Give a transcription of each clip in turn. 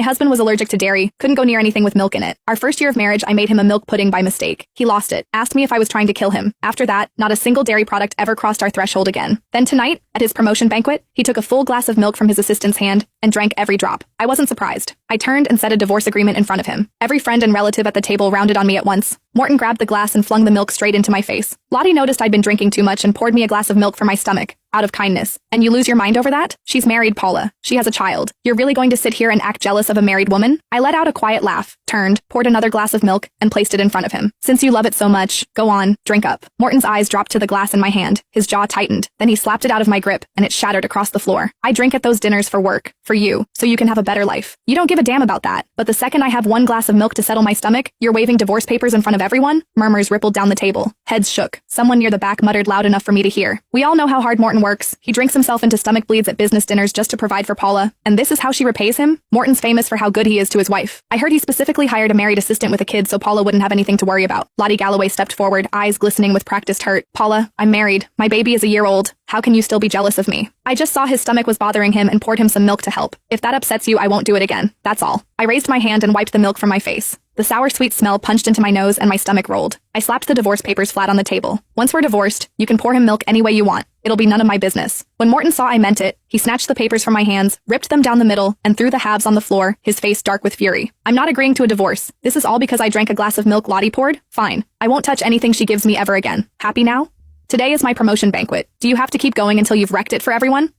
My husband was allergic to dairy, couldn't go near anything with milk in it. Our first year of marriage, I made him a milk pudding by mistake. He lost it, asked me if I was trying to kill him. After that, not a single dairy product ever crossed our threshold again. Then tonight, at his promotion banquet, he took a full glass of milk from his assistant's hand and drank every drop. I wasn't surprised. I turned and said a divorce agreement in front of him. Every friend and relative at the table rounded on me at once. Morton grabbed the glass and flung the milk straight into my face. Lottie noticed I'd been drinking too much and poured me a glass of milk for my stomach, out of kindness. And you lose your mind over that? She's married, Paula. She has a child. You're really going to sit here and act jealous of a married woman? I let out a quiet laugh, turned, poured another glass of milk, and placed it in front of him. Since you love it so much, go on, drink up. Morton's eyes dropped to the glass in my hand. His jaw tightened. Then he slapped it out of my grip, and it shattered across the floor. I drink at those dinners for work, for you, so you can have a better life. You don't give a damn about that. But the second I have one glass of milk to settle my stomach, you're waving divorce papers in front of everyone? Murmurs rippled down the table. Heads shook. Someone near the back muttered loud enough for me to hear. We all know how hard Morton works. He drinks himself into stomach bleeds at business dinners just to provide for Paula, and this is how she repays him? Morton's famous for how good he is to his wife. I heard he specifically hired a married assistant with a kid so Paula wouldn't have anything to worry about. Lottie Galloway stepped forward, eyes glistening with practiced hurt. Paula, I'm married. My baby is a year old. How can you still be jealous of me? I just saw his stomach was bothering him and poured him some milk to help. If that upsets you, I won't do it again. That's all. I raised my hand and wiped the milk from my face. The sour sweet smell punched into my nose and my stomach rolled. I slapped the divorce papers flat on the table. Once we're divorced, you can pour him milk any way you want. It'll be none of my business. When Morton saw I meant it, he snatched the papers from my hands, ripped them down the middle, and threw the halves on the floor, his face dark with fury. I'm not agreeing to a divorce. This is all because I drank a glass of milk Lottie poured? Fine. I won't touch anything she gives me ever again. Happy now? Today is my promotion banquet. Do you have to keep going until you've wrecked it for everyone?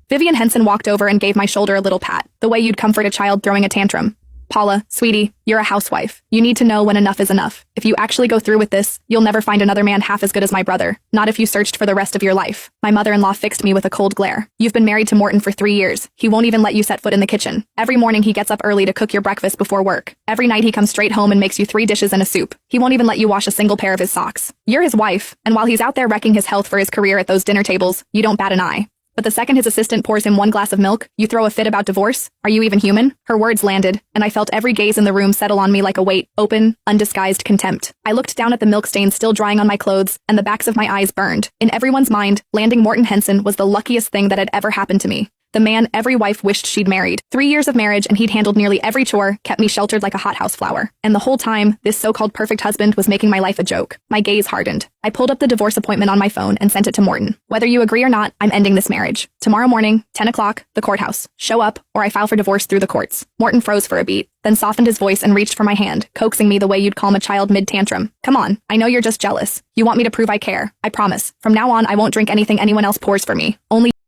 Vivian Henson walked over and gave my shoulder a little pat, the way you'd comfort a child throwing a tantrum. Paula, sweetie, you're a housewife. You need to know when enough is enough. If you actually go through with this, you'll never find another man half as good as my brother. Not if you searched for the rest of your life. My mother-in-law fixed me with a cold glare. You've been married to Morton for 3 years. He won't even let you set foot in the kitchen. Every morning he gets up early to cook your breakfast before work. Every night he comes straight home and makes you 3 dishes and a soup. He won't even let you wash a single pair of his socks. You're his wife, and while he's out there wrecking his health for his career at those dinner tables, you don't bat an eye. But the second his assistant pours him 1 glass of milk, you throw a fit about divorce? Are you even human? Her words landed, and I felt every gaze in the room settle on me like a weight, open, undisguised contempt. I looked down at the milk stains still drying on my clothes, and the backs of my eyes burned. In everyone's mind, landing Morton Henson was the luckiest thing that had ever happened to me. The man every wife wished she'd married. 3 years of marriage and he'd handled nearly every chore, kept me sheltered like a hothouse flower. And the whole time, this so-called perfect husband was making my life a joke. My gaze hardened. I pulled up the divorce appointment on my phone and sent it to Morton. Whether you agree or not, I'm ending this marriage. Tomorrow morning, 10 o'clock, the courthouse. Show up, or I file for divorce through the courts. Morton froze for a beat, then softened his voice and reached for my hand, coaxing me the way you'd calm a child mid-tantrum. Come on, I know you're just jealous. You want me to prove I care. I promise. From now on, I won't drink anything anyone else pours for me. Only